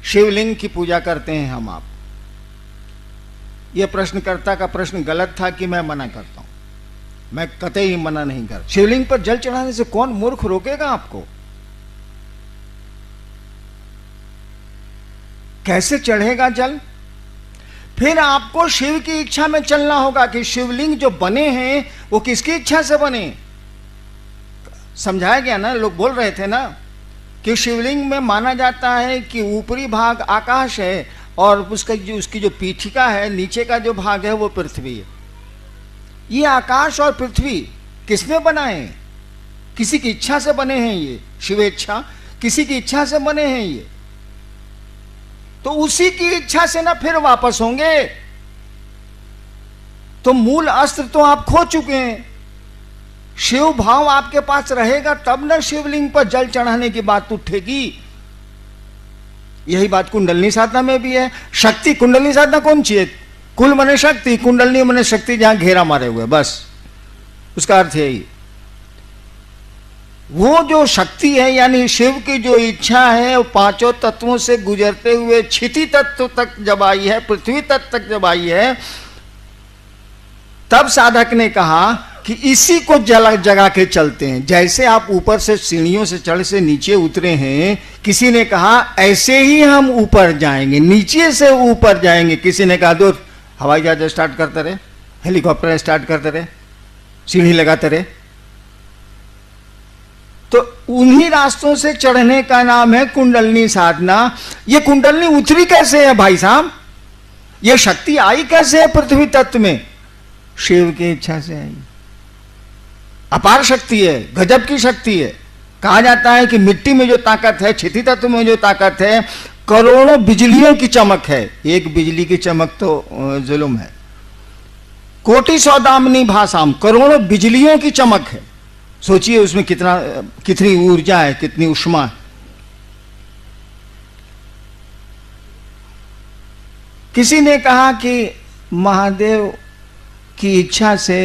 शिवलिंग की पूजा करते हैं हम आप? यह प्रश्नकर्ता का प्रश्न गलत था कि मैं मना करता हूं। मैं कतई मना नहीं कर। शिवलिंग पर जल चढ़ाने से कौन मूर्ख रोकेगा आपको? कैसे चढ़ेगा जल? फिर आपको शिव की इच्छा में चलना होगा कि शिवलिंग जो बने हैं वो किसकी इच्छा से बने। समझाया गया ना, लोग बोल रहे थे ना कि शिवलिंग में माना जाता है कि ऊपरी भाग आकाश है और उसकी जो पीठिका है, नीचे का जो भाग है वो पृथ्वी है। ये आकाश और पृथ्वी किसने बनाए? किसी की इच्छा से बने हैं ये, शिवेच्छा, किसी की इच्छा से बने हैं ये। तो उसी की इच्छा से ना फिर वापस होंगे। तो मूल अस्त्र तो आप खो चुके हैं। शिव भाव आपके पास रहेगा तब ना शिवलिंग पर जल चढ़ाने की बात उठेगी। यही बात कुंडलनी साधना में भी है। शक्ति कुंडलनी साधना कौन चाहिए? कुल मने शक्ति, कुंडलनी मने शक्ति जहां घेरा मारे हुए, बस उसका अर्थ यही। वो जो शक्ति है यानी शिव की जो इच्छा है वो पांचों तत्वों से गुजरते हुए क्षिति तत्व तक जब आई है, पृथ्वी तत्व तक जब आई है, तब साधक ने कहा कि इसी को जगा के चलते हैं। जैसे आप ऊपर से सीढ़ियों से चढ़ से नीचे उतरे हैं, किसी ने कहा ऐसे ही हम ऊपर जाएंगे, नीचे से ऊपर जाएंगे। किसी ने कहा दो हवाई जहाज स्टार्ट करते रहे, हेलीकॉप्टर स्टार्ट करते रहे, सीढ़ी लगाते रहे। तो उन्हीं रास्तों से चढ़ने का नाम है कुंडलनी साधना। ये कुंडलनी उतरी कैसे है भाई साहब? ये शक्ति आई कैसे है पृथ्वी तत्व में? शिव की इच्छा से आई। अपार शक्ति है, गजब की शक्ति है। कहा जाता है कि मिट्टी में जो ताकत है, क्षिति तत्व में जो ताकत है, करोड़ों बिजलियों की चमक है। एक बिजली की चमक तो जुल्म है। कोटि सौदामिनी भाषाम, करोड़ों बिजलियों की चमक है। सोचिए उसमें कितनी ऊर्जा है, कितनी उष्मा है। किसी ने कहा कि महादेव की इच्छा से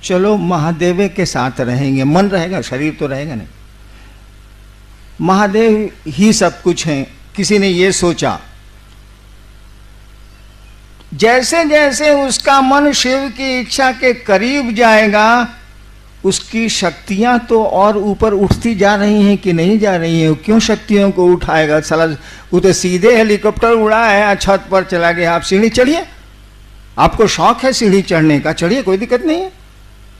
चलो महादेव के साथ रहेंगे। मन रहेगा, शरीर तो रहेगा नहीं। महादेव ही सब कुछ है। किसी ने यह सोचा। जैसे जैसे उसका मन शिव की इच्छा के करीब जाएगा, उसकी शक्तियां तो और ऊपर उठती जा रही हैं कि नहीं जा रही हैं? क्यों शक्तियों को उठाएगा? साला वो तो सीधे हेलीकॉप्टर उड़ा है, छत पर चला गया। आप सीढ़ी चढ़िए, आपको शौक है सीढ़ी चढ़ने का, चढ़िए, कोई दिक्कत नहीं है,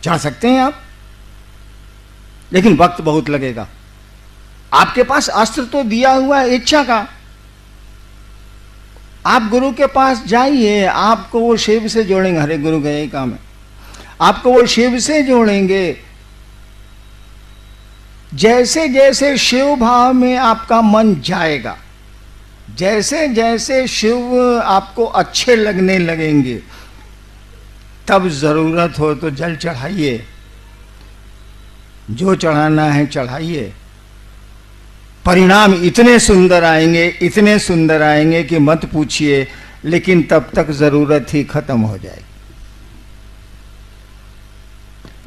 चढ़ सकते हैं आप। लेकिन वक्त बहुत लगेगा। आपके पास अस्त्र तो दिया हुआ है इच्छा का। आप गुरु के पास जाइए, आपको वो शिव से जोड़ेंगे। हरे गुरु का यही काम है, आपको वो शिव से जोड़ेंगे। जैसे जैसे शिव भाव में आपका मन जाएगा, जैसे जैसे शिव आपको अच्छे लगने लगेंगे, तब जरूरत हो तो जल चढ़ाइए, जो चढ़ाना है चढ़ाइए। परिणाम इतने सुंदर आएंगे, इतने सुंदर आएंगे कि मत पूछिए। लेकिन तब तक जरूरत ही खत्म हो जाएगी।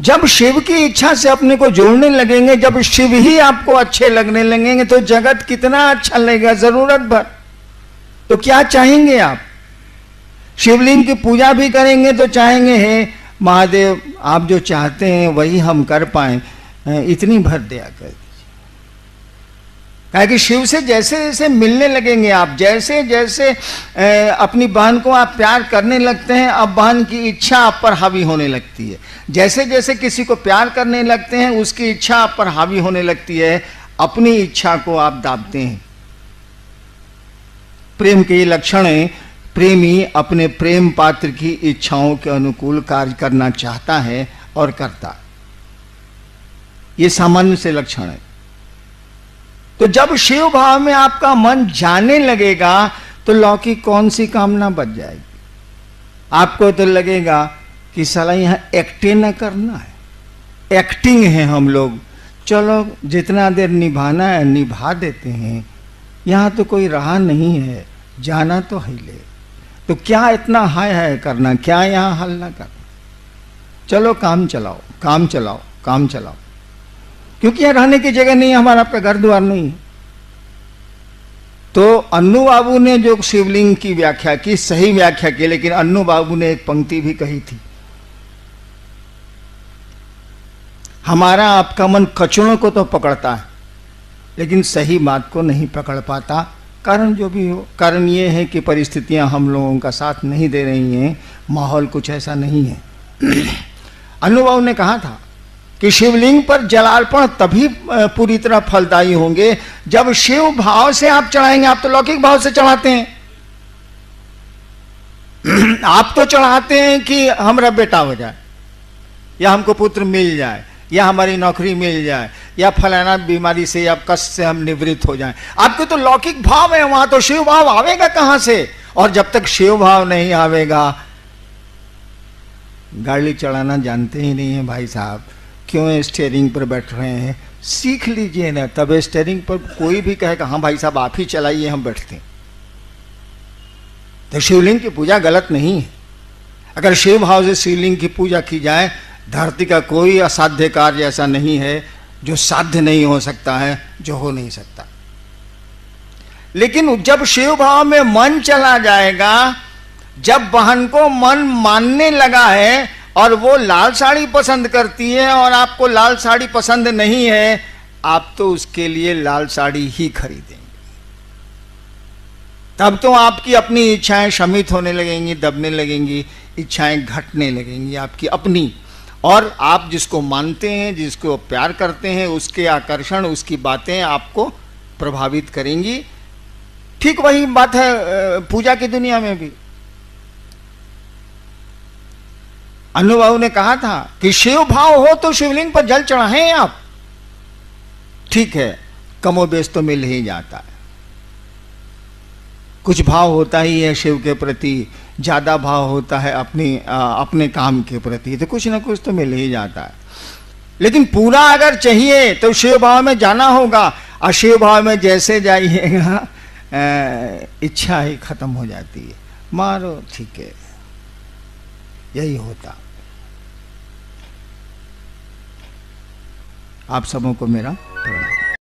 जब शिव की इच्छा से अपने को जोड़ने लगेंगे, जब शिव ही आपको अच्छे लगने लगेंगे, तो जगत कितना अच्छा लगेगा जरूरत भर। तो क्या चाहेंगे आप? शिवलिंग की पूजा भी करेंगे तो चाहेंगे हे महादेव आप जो चाहते हैं वही हम कर पाए, इतनी भर दिया कर दीजिए। कि शिव से जैसे जैसे मिलने लगेंगे आप, जैसे जैसे अपनी बहन को आप प्यार करने लगते हैं, अब बहन की इच्छा आप पर हावी होने लगती है। जैसे जैसे किसी को प्यार करने लगते हैं, उसकी इच्छा आप पर हावी होने लगती है, अपनी इच्छा को आप दाबते हैं। प्रेम के ये लक्षण है। प्रेमी अपने प्रेम पात्र की इच्छाओं के अनुकूल कार्य करना चाहता है और करता है। ये सामान्य से लक्षण है। तो जब शिव भाव में आपका मन जाने लगेगा तो लौकिक कौन सी कामना बच जाएगी? आपको तो लगेगा कि साला यहां एक्टिंग न करना है, एक्टिंग है हम लोग, चलो जितना देर निभाना है निभा देते हैं, यहां तो कोई रहा नहीं है, जाना तो है ले, तो क्या इतना हाय हाय करना, क्या यहां हल्ला करना, चलो काम चलाओ काम चलाओ काम चलाओ। क्योंकि यहां रहने की जगह नहीं है, हमारा आपका घर द्वार नहीं है। तो अन्नू बाबू ने जो शिवलिंग की व्याख्या की, सही व्याख्या की, लेकिन अन्नू बाबू ने एक पंक्ति भी कही थी, हमारा आपका मन कचड़ों को तो पकड़ता है लेकिन सही बात को नहीं पकड़ पाता। कारण जो भी हो, कारण ये है कि परिस्थितियां हम लोगों का साथ नहीं दे रही हैं, माहौल कुछ ऐसा नहीं है। अन्नू बाबू ने कहा था कि शिवलिंग पर जलार्पण तभी पूरी तरह फलदायी होंगे जब शिव भाव से आप चढ़ाएंगे। आप तो लौकिक भाव से चढ़ाते हैं, आप तो चढ़ाते हैं कि हमारा बेटा हो जाए, या हमको पुत्र मिल जाए, या हमारी नौकरी मिल जाए, या फलाना बीमारी से या कष्ट से हम निवृत्त हो जाएं। आपके तो लौकिक भाव है, वहां तो शिव भाव आवेगा कहां से? और जब तक शिव भाव नहीं आवेगा, गाड़ी चलाना जानते ही नहीं है भाई साहब, क्यों स्टीयरिंग पर बैठ रहे हैं? सीख लीजिए ना, तब स्टीयरिंग पर कोई भी कहेगा हाँ भाई साहब आप ही चलाइए, हम बैठते हैं। तो शिवलिंग की पूजा गलत नहीं है। अगर शिव भाव से शिवलिंग की पूजा की जाए, धरती का कोई असाध्य कार्य ऐसा नहीं है जो साध्य नहीं हो सकता है, जो हो नहीं सकता। लेकिन जब शिव भाव में मन चला जाएगा, जब बहन को मन मानने लगा है और वो लाल साड़ी पसंद करती है और आपको लाल साड़ी पसंद नहीं है, आप तो उसके लिए लाल साड़ी ही खरीदेंगे। तब तो आपकी अपनी इच्छाएं शमित होने लगेंगी, दबने लगेंगी, इच्छाएं घटने लगेंगी आपकी अपनी। और आप जिसको मानते हैं, जिसको प्यार करते हैं, उसके आकर्षण, उसकी बातें आपको प्रभावित करेंगी। ठीक वही बात है पूजा की दुनिया में भी। अन्नू बाबू ने कहा था कि शिव भाव हो तो शिवलिंग पर जल चढ़ाएं आप, ठीक है, कमोबेश तो मिल ही जाता है। कुछ भाव होता ही है शिव के प्रति, ज्यादा भाव होता है अपने काम के प्रति, तो कुछ ना कुछ तो मिल ही जाता है। लेकिन पूरा अगर चाहिए तो शिव भाव में जाना होगा, और शिव भाव में जैसे जाइएगा इच्छा ही खत्म हो जाती है, मारो ठीक है, यही होता। आप सबों को मेरा प्रणाम।